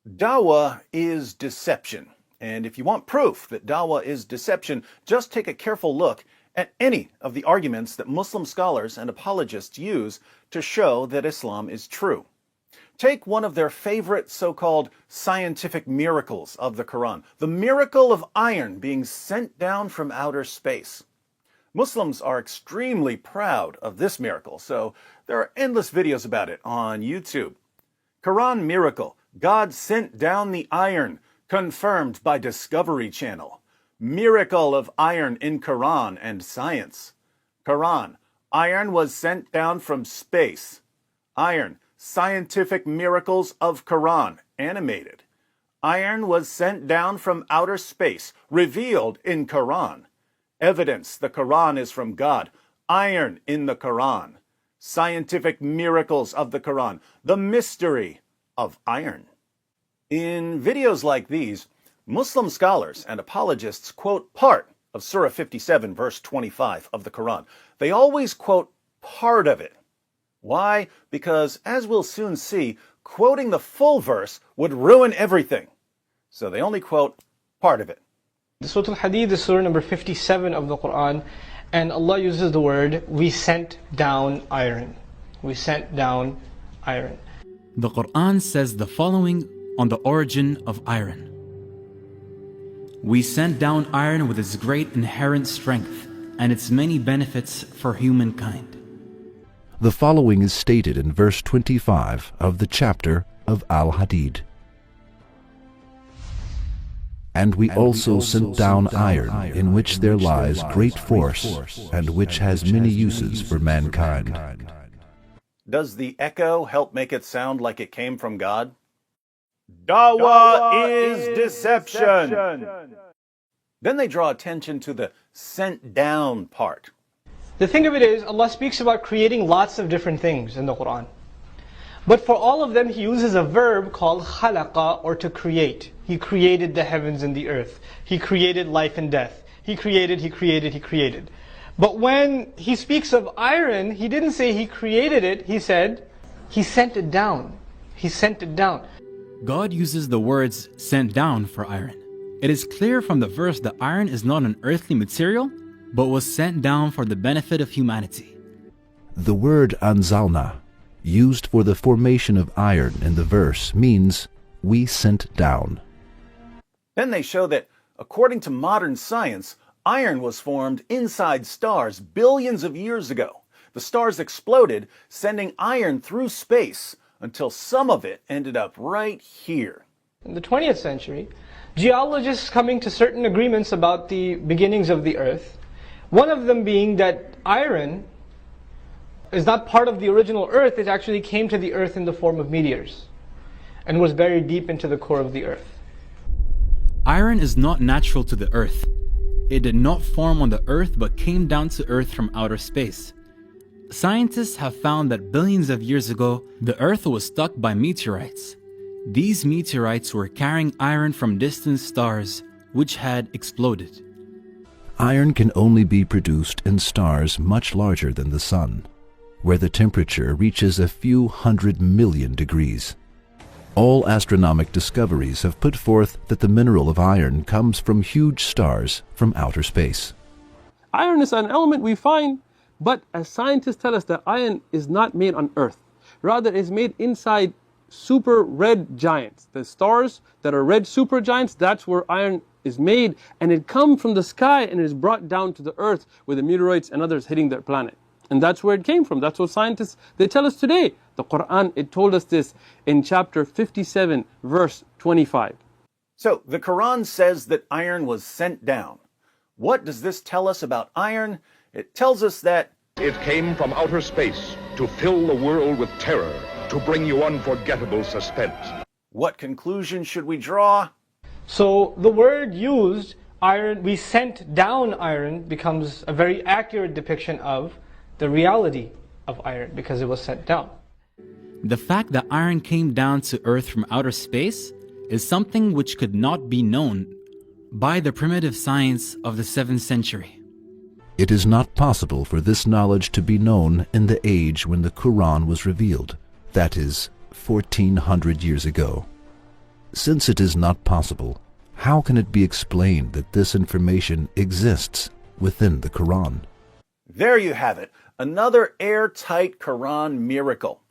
Dawah is deception. And if you want proof that dawah is deception, just take a careful look at any of the arguments that Muslim scholars and apologists use to show that Islam is true. Take one of their favorite so-called scientific miracles of the Quran, the miracle of iron being sent down from outer space. Muslims are extremely proud of this miracle, so there are endless videos about it on YouTube. Quran miracle, God sent down the iron, confirmed by Discovery Channel. Miracle of iron in Quran and science. Quran, iron was sent down from space. Iron, scientific miracles of Quran, animated. Iron was sent down from outer space, revealed in Quran. Evidence the Quran is from God. Iron in the Quran. Scientific miracles of the Quran. The mystery of iron. In videos like these, Muslim scholars and apologists quote part of Surah 57, verse 25 of the Quran. They always quote part of it. Why? Because, as we'll soon see, quoting the full verse would ruin everything. So they only quote part of it. Surah Al-Hadid is surah number 57 of the Quran, and Allah uses the word, we sent down iron. We sent down iron. The Quran says the following on the origin of iron. We sent down iron with its great inherent strength and its many benefits for humankind. The following is stated in verse 25 of the chapter of Al-Hadid. And we also sent down iron, in which there lies great force, and which has many uses for mankind. Does the echo help make it sound like it came from God? Dawah is deception. Then they draw attention to the sent down part. The thing of it is, Allah speaks about creating lots of different things in the Quran. But for all of them, He uses a verb called khalaqa, or to create. He created the heavens and the earth. He created life and death. He created, He created, He created. But when He speaks of iron, He didn't say He created it. He said, He sent it down. He sent it down. God uses the words sent down for iron. It is clear from the verse that iron is not an earthly material, but was sent down for the benefit of humanity. The word anzalna, used for the formation of iron in the verse, means we sent down. Then they show that, according to modern science, iron was formed inside stars billions of years ago. The stars exploded, sending iron through space until some of it ended up right here. In the 20th century, geologists coming to certain agreements about the beginnings of the earth, one of them being that iron is not part of the original earth, it actually came to the earth in the form of meteors and was buried deep into the core of the earth. Iron is not natural to the earth. It did not form on the earth but came down to earth from outer space. Scientists have found that billions of years ago, the earth was struck by meteorites. These meteorites were carrying iron from distant stars, which had exploded. Iron can only be produced in stars much larger than the Sun, where the temperature reaches a few 100 million degrees. All astronomical discoveries have put forth that the mineral of iron comes from huge stars from outer space. Iron is an element we find, but as scientists tell us that iron is not made on Earth. Rather, it is made inside super red giants. The stars that are red supergiants, that's where iron is made, and it comes from the sky and it is brought down to the earth with the meteorites and others hitting their planet. And that's where it came from. That's what scientists, they tell us today. The Quran, it told us this in chapter 57, verse 25. So, the Quran says that iron was sent down. What does this tell us about iron? It tells us that it came from outer space to fill the world with terror, to bring you unforgettable suspense. What conclusion should we draw? So the word used, iron, we sent down iron, becomes a very accurate depiction of the reality of iron because it was sent down. The fact that iron came down to earth from outer space is something which could not be known by the primitive science of the 7th century. It is not possible for this knowledge to be known in the age when the Quran was revealed, that is, 1400 years ago. Since it is not possible, how can it be explained that this information exists within the Quran? There you have it, another airtight Quran miracle.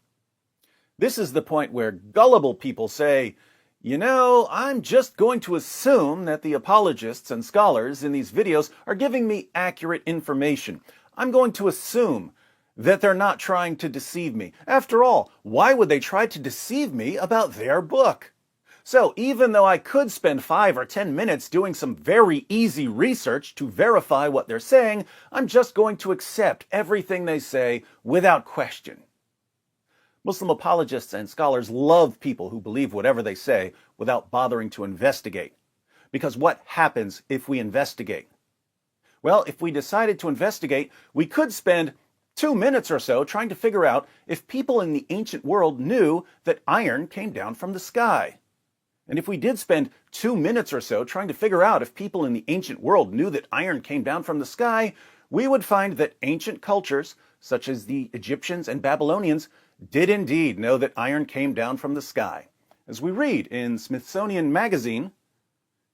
This is the point where gullible people say, you know, I'm just going to assume that the apologists and scholars in these videos are giving me accurate information. I'm going to assume that they're not trying to deceive me. After all, why would they try to deceive me about their book? So even though I could spend 5 or 10 minutes doing some very easy research to verify what they're saying, I'm just going to accept everything they say without question. Muslim apologists and scholars love people who believe whatever they say without bothering to investigate. Because what happens if we investigate? Well, if we decided to investigate, we could spend 2 minutes or so trying to figure out if people in the ancient world knew that iron came down from the sky. And if we did spend 2 minutes or so trying to figure out if people in the ancient world knew that iron came down from the sky, we would find that ancient cultures, such as the Egyptians and Babylonians, did indeed know that iron came down from the sky. As we read in Smithsonian Magazine,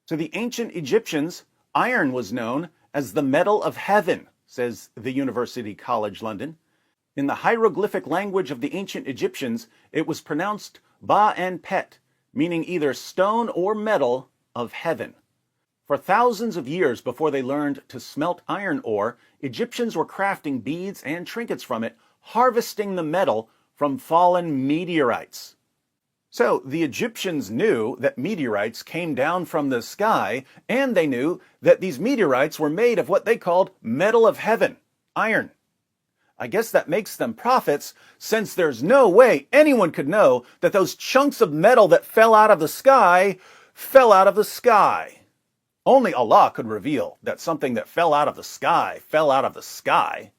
to the ancient Egyptians, iron was known as the metal of heaven, says the University College London. In the hieroglyphic language of the ancient Egyptians, it was pronounced Ba and Pet, meaning either stone or metal of heaven. For thousands of years before they learned to smelt iron ore, Egyptians were crafting beads and trinkets from it, harvesting the metal from fallen meteorites. So the Egyptians knew that meteorites came down from the sky, and they knew that these meteorites were made of what they called metal of heaven, iron. I guess that makes them prophets, since there's no way anyone could know that those chunks of metal that fell out of the sky fell out of the sky. Only Allah could reveal that something that fell out of the sky fell out of the sky.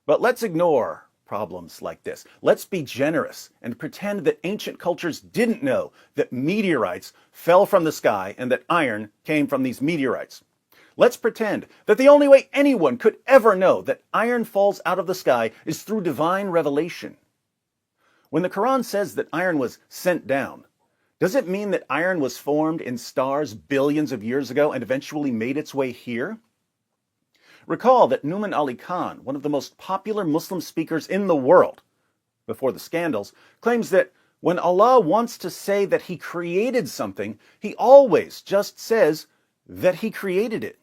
But let's ignore problems like this. Let's be generous and pretend that ancient cultures didn't know that meteorites fell from the sky and that iron came from these meteorites. Let's pretend that the only way anyone could ever know that iron falls out of the sky is through divine revelation. When the Quran says that iron was sent down, does it mean that iron was formed in stars billions of years ago and eventually made its way here? Recall that Nouman Ali Khan, one of the most popular Muslim speakers in the world, before the scandals, claims that when Allah wants to say that He created something, He always just says that He created it.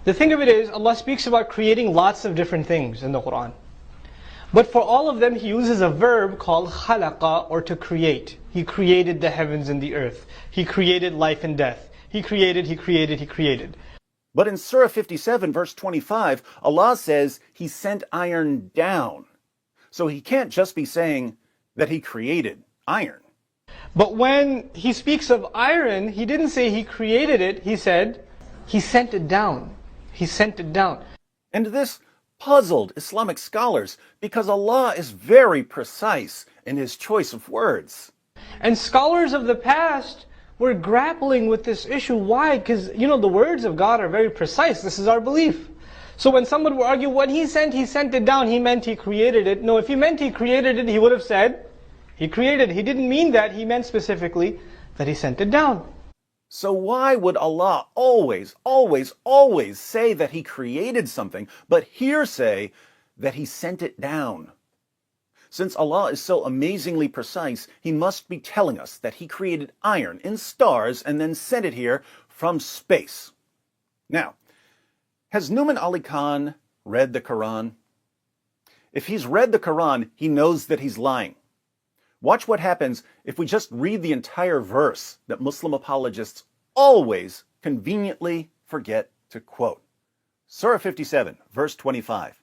The thing of it is, Allah speaks about creating lots of different things in the Quran. But for all of them, He uses a verb called khalaqa, or to create. He created the heavens and the earth. He created life and death. He created, He created, He created. But in Surah 57, verse 25, Allah says He sent iron down. So He can't just be saying that He created iron. But when He speaks of iron, He didn't say He created it. He said He sent it down. He sent it down. And this puzzled Islamic scholars because Allah is very precise in His choice of words. And scholars of the past were grappling with this issue. Why? Because, the words of God are very precise. This is our belief. So when someone would argue, when He sent it down, He meant He created it. No, if He meant He created it, He would have said He created it. He didn't mean that. He meant specifically that He sent it down. So why would Allah always, always, always say that He created something, but here say that He sent it down? Since Allah is so amazingly precise, He must be telling us that He created iron in stars and then sent it here from space. Now, has Nouman Ali Khan read the Quran? If he's read the Quran, he knows that he's lying. Watch what happens if we just read the entire verse that Muslim apologists always conveniently forget to quote. Surah 57, verse 25.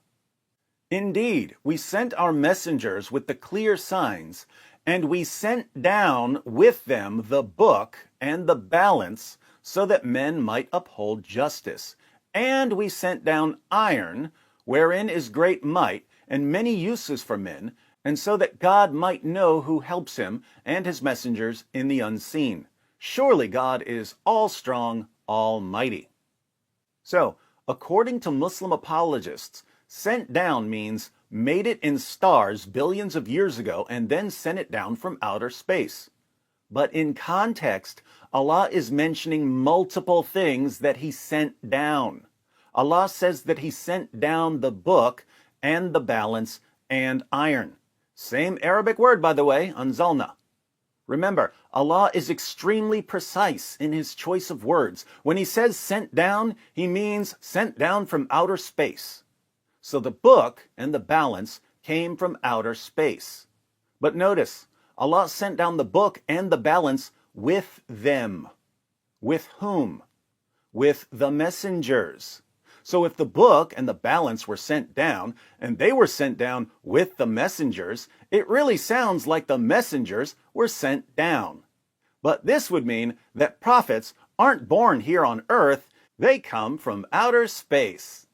Indeed, we sent our messengers with the clear signs, and we sent down with them the book and the balance, so that men might uphold justice. And we sent down iron, wherein is great might, and many uses for men, and so that God might know who helps Him and His messengers in the unseen. Surely God is all-strong, almighty. So, according to Muslim apologists, sent down means made it in stars billions of years ago and then sent it down from outer space. But in context, Allah is mentioning multiple things that He sent down. Allah says that He sent down the book and the balance and iron. Same Arabic word, by the way, anzalna. Remember, Allah is extremely precise in His choice of words. When He says sent down, He means sent down from outer space. So the book and the balance came from outer space. But notice, Allah sent down the book and the balance with them. With whom? With the messengers. So if the book and the balance were sent down, and they were sent down with the messengers, it really sounds like the messengers were sent down. But this would mean that prophets aren't born here on earth, they come from outer space.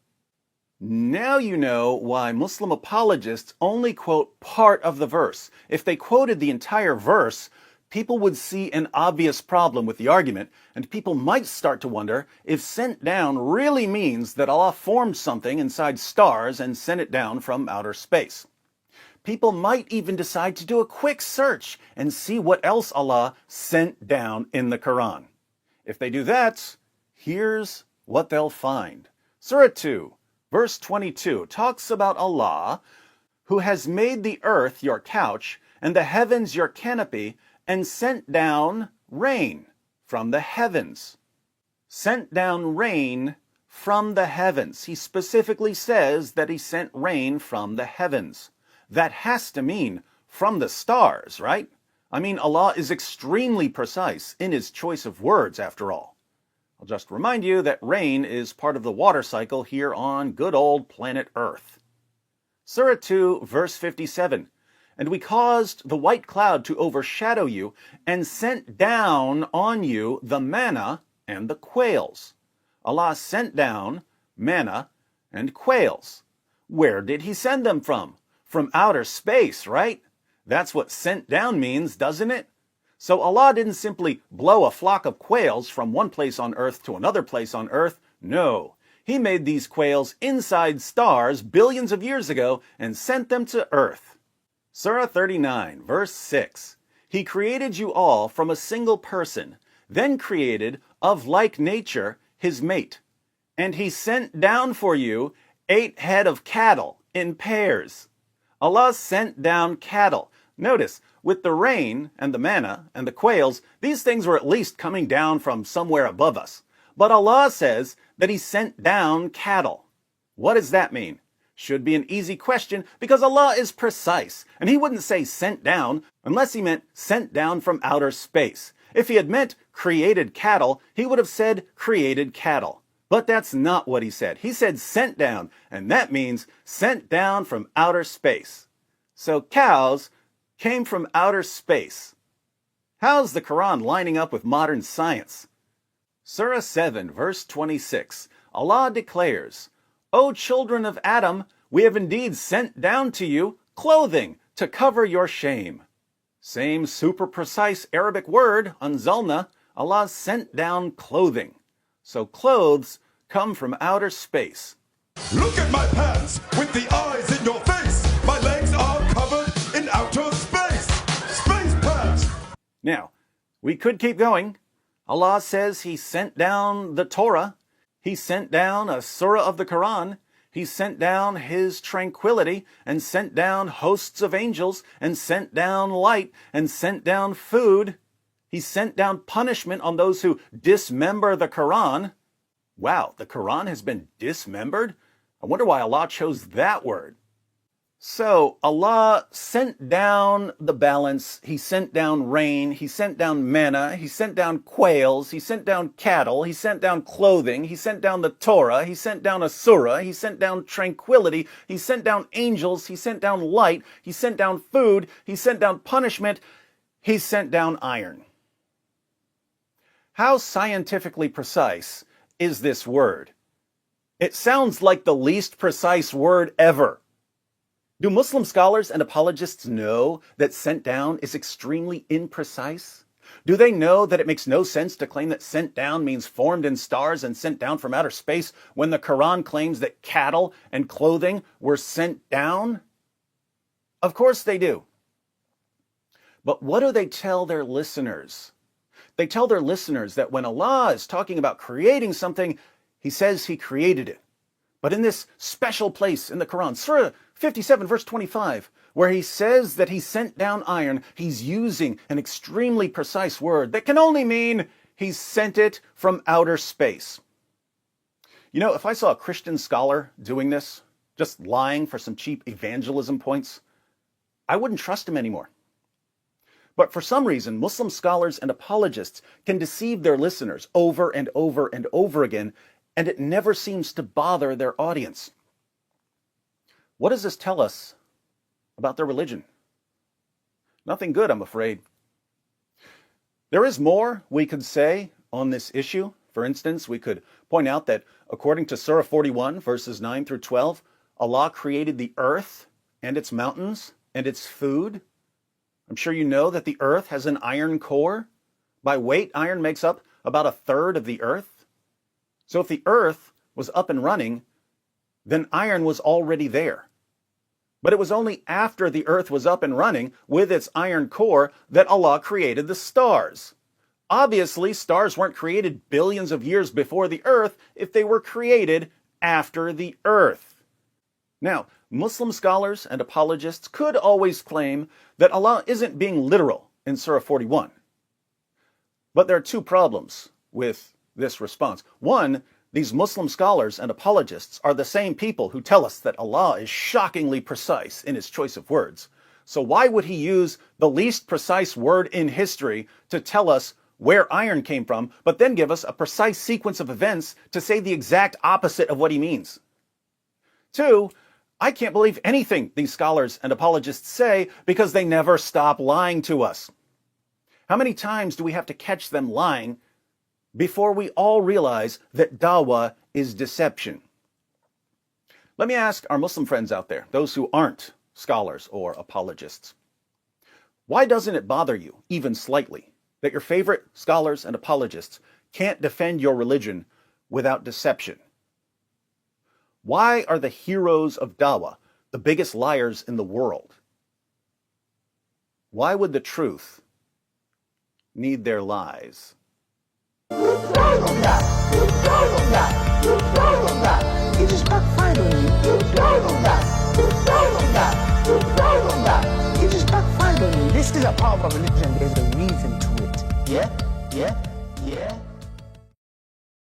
Now you know why Muslim apologists only quote part of the verse. If they quoted the entire verse, people would see an obvious problem with the argument, and people might start to wonder if sent down really means that Allah formed something inside stars and sent it down from outer space. People might even decide to do a quick search and see what else Allah sent down in the Quran. If they do that, here's what they'll find. Surah 2, verse 22 talks about Allah, who has made the earth your couch and the heavens your canopy, and sent down rain from the heavens. Sent down rain from the heavens. He specifically says that He sent rain from the heavens. That has to mean from the stars, right? I mean, Allah is extremely precise in His choice of words, after all. I'll just remind you that rain is part of the water cycle here on good old planet Earth. Surah 2, verse 57. And we caused the white cloud to overshadow you, and sent down on you the manna and the quails. Allah sent down manna and quails. Where did He send them from? From outer space, right? That's what sent down means, doesn't it? So Allah didn't simply blow a flock of quails from one place on earth to another place on earth. No. He made these quails inside stars billions of years ago and sent them to earth. Surah 39, verse 6. He created you all from a single person, then created of like nature his mate. And He sent down for you 8 head of cattle in pairs. Allah sent down cattle. Notice, with the rain and the manna and the quails, these things were at least coming down from somewhere above us. But Allah says that He sent down cattle. What does that mean? Should be an easy question because Allah is precise, and He wouldn't say sent down unless He meant sent down from outer space. If He had meant created cattle, He would have said created cattle. But that's not what He said. He said sent down, and that means sent down from outer space. So cows came from outer space. How's the Quran lining up with modern science? Surah 7, verse 26. Allah declares, O children of Adam, we have indeed sent down to you clothing to cover your shame. Same super precise Arabic word, anzalna, Allah sent down clothing. So clothes come from outer space. Look at my pants with the eyes in your face. My legs are covered in outer space. Space pants. Now, we could keep going. Allah says He sent down the Torah. He sent down a surah of the Quran. He sent down His tranquility and sent down hosts of angels and sent down light and sent down food. He sent down punishment on those who dismember the Quran. Wow, the Quran has been dismembered? I wonder why Allah chose that word. So Allah sent down the balance, He sent down rain, He sent down manna, He sent down quails, He sent down cattle, He sent down clothing, He sent down the Torah, He sent down a surah, He sent down tranquility, He sent down angels, He sent down light, He sent down food, He sent down punishment, He sent down iron. How scientifically precise is this word? It sounds like the least precise word ever. Do Muslim scholars and apologists know that sent down is extremely imprecise? Do they know that it makes no sense to claim that sent down means formed in stars and sent down from outer space when the Quran claims that cattle and clothing were sent down? Of course they do. But what do they tell their listeners? They tell their listeners that when Allah is talking about creating something, He says He created it. But in this special place in the Quran, Surah 57 verse 25, where He says that He sent down iron, He's using an extremely precise word that can only mean He sent it from outer space. You know, if I saw a Christian scholar doing this, just lying for some cheap evangelism points, I wouldn't trust him anymore. But for some reason, Muslim scholars and apologists can deceive their listeners over and over and over again, and it never seems to bother their audience. What does this tell us about their religion? Nothing good, I'm afraid. There is more we could say on this issue. For instance, we could point out that according to Surah 41, verses 9 through 12, Allah created the earth and its mountains and its food. I'm sure you know that the earth has an iron core. By weight, iron makes up about a third of the earth. So if the earth was up and running, then iron was already there. But it was only after the earth was up and running with its iron core that Allah created the stars. Obviously, stars weren't created billions of years before the earth if they were created after the earth. Now, Muslim scholars and apologists could always claim that Allah isn't being literal in Surah 41. But there are two problems with this response. One, these Muslim scholars and apologists are the same people who tell us that Allah is shockingly precise in His choice of words. So why would He use the least precise word in history to tell us where iron came from, but then give us a precise sequence of events to say the exact opposite of what He means? Two, I can't believe anything these scholars and apologists say because they never stop lying to us. How many times do we have to catch them lying before we all realize that dawah is deception? Let me ask our Muslim friends out there, those who aren't scholars or apologists, why doesn't it bother you, even slightly, that your favorite scholars and apologists can't defend your religion without deception? Why are the heroes of dawah the biggest liars in the world? Why would the truth need their lies? You just backfired on me. You just backfired on me. This is a power of religion.